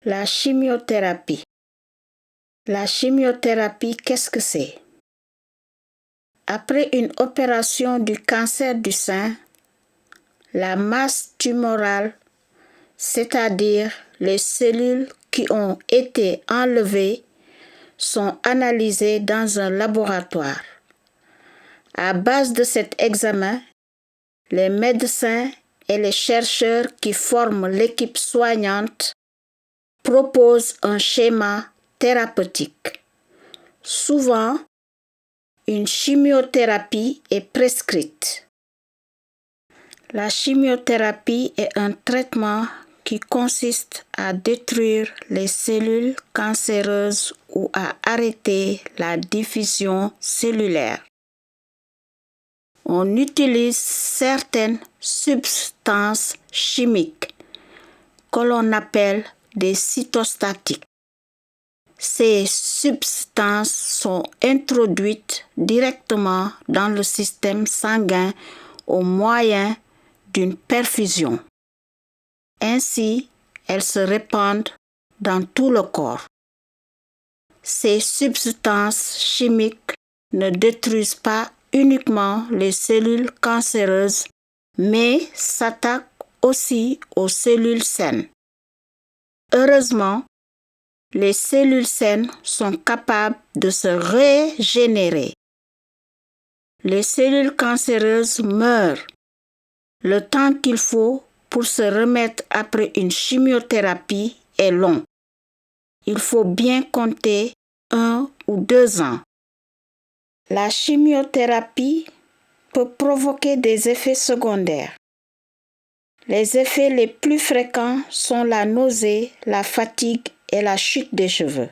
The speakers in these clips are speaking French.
La chimiothérapie. La chimiothérapie, qu'est-ce que c'est? Après une opération du cancer du sein, la masse tumorale, c'est-à-dire les cellules qui ont été enlevées, sont analysées dans un laboratoire. À base de cet examen, les médecins et les chercheurs qui forment l'équipe soignante proposent un schéma thérapeutique. Souvent, une chimiothérapie est prescrite. La chimiothérapie est un traitement qui consiste à détruire les cellules cancéreuses ou à arrêter la diffusion cellulaire. On utilise certaines substances chimiques que l'on appelle des cytostatiques. Ces substances sont introduites directement dans le système sanguin au moyen d'une perfusion. Ainsi, elles se répandent dans tout le corps. Ces substances chimiques ne détruisent pas uniquement les cellules cancéreuses, mais s'attaquent aussi aux cellules saines. Heureusement, les cellules saines sont capables de se régénérer. Les cellules cancéreuses meurent le temps qu'il faut pour se remettre après une chimiothérapie est long. Il faut bien compter 1 ou 2 ans. La chimiothérapie peut provoquer des effets secondaires. Les effets les plus fréquents sont la nausée, la fatigue et la chute des cheveux.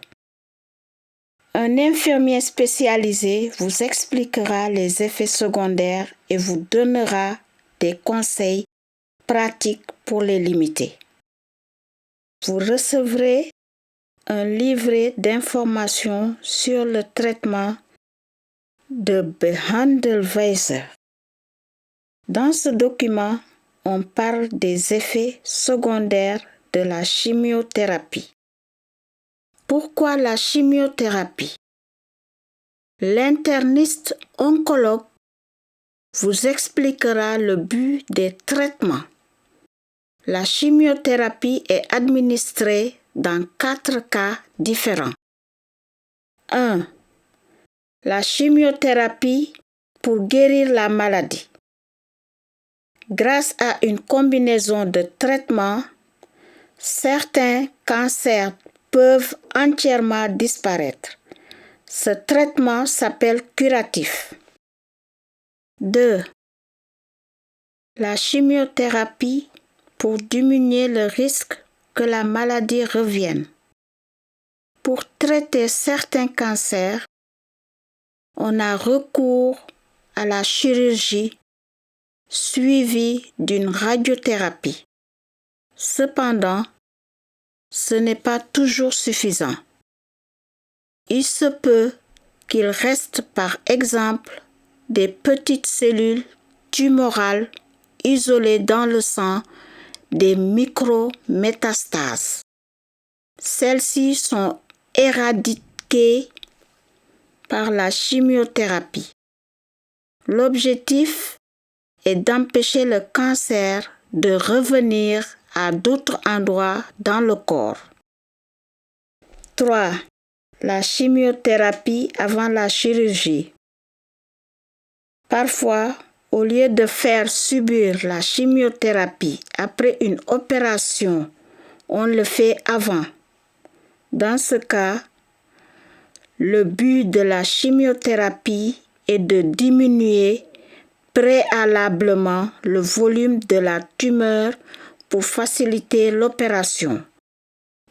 Un infirmier spécialisé vous expliquera les effets secondaires et vous donnera des conseils pratiques pour les limiter. Vous recevrez un livret d'informations sur le traitement de Behandelweiser. Dans ce document, on parle des effets secondaires de la chimiothérapie. Pourquoi la chimiothérapie? L'interniste oncologue vous expliquera le but des traitements. La chimiothérapie est administrée dans 4 cas différents. 1. La chimiothérapie pour guérir la maladie. Grâce à une combinaison de traitements, certains cancers peuvent entièrement disparaître. Ce traitement s'appelle curatif. 2. La chimiothérapie pour diminuer le risque que la maladie revienne. Pour traiter certains cancers, on a recours à la chirurgie suivie d'une radiothérapie. Cependant, ce n'est pas toujours suffisant. Il se peut qu'il reste par exemple des petites cellules tumorales isolées dans le sang, des micrométastases. Celles-ci sont éradiquées par la chimiothérapie. L'objectif est d'empêcher le cancer de revenir à d'autres endroits dans le corps. 3. La chimiothérapie avant la chirurgie. Parfois, au lieu de faire subir la chimiothérapie après une opération, on le fait avant. Dans ce cas, le but de la chimiothérapie est de diminuer préalablement le volume de la tumeur pour faciliter l'opération.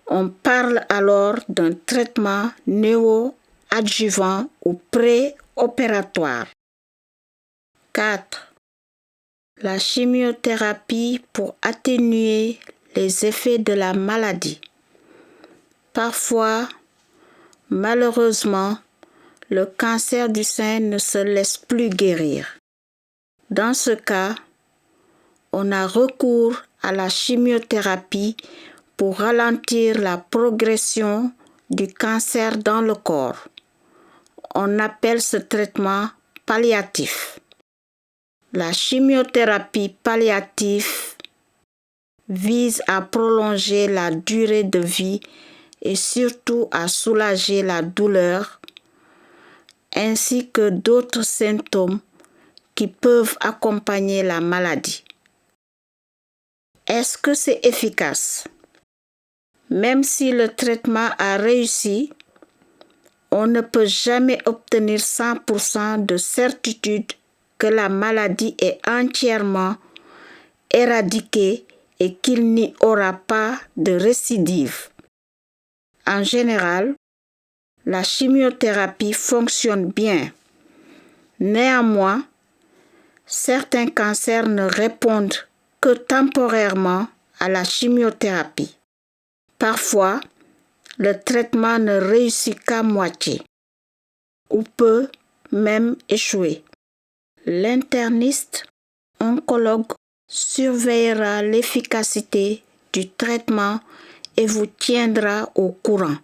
On parle alors d'un traitement néo-adjuvant ou préopératoire. 4. La chimiothérapie pour atténuer les effets de la maladie. Parfois, malheureusement, le cancer du sein ne se laisse plus guérir. Dans ce cas, on a recours à la chimiothérapie pour ralentir la progression du cancer dans le corps. On appelle ce traitement palliatif. La chimiothérapie palliative vise à prolonger la durée de vie et surtout à soulager la douleur ainsi que d'autres symptômes qui peuvent accompagner la maladie. Est-ce que c'est efficace? Même si le traitement a réussi, on ne peut jamais obtenir 100% de certitude que la maladie est entièrement éradiquée et qu'il n'y aura pas de récidive. En général, la chimiothérapie fonctionne bien. Néanmoins, certains cancers ne répondent que temporairement à la chimiothérapie. Parfois, le traitement ne réussit qu'à moitié ou peut même échouer. L'interniste oncologue surveillera l'efficacité du traitement et vous tiendra au courant.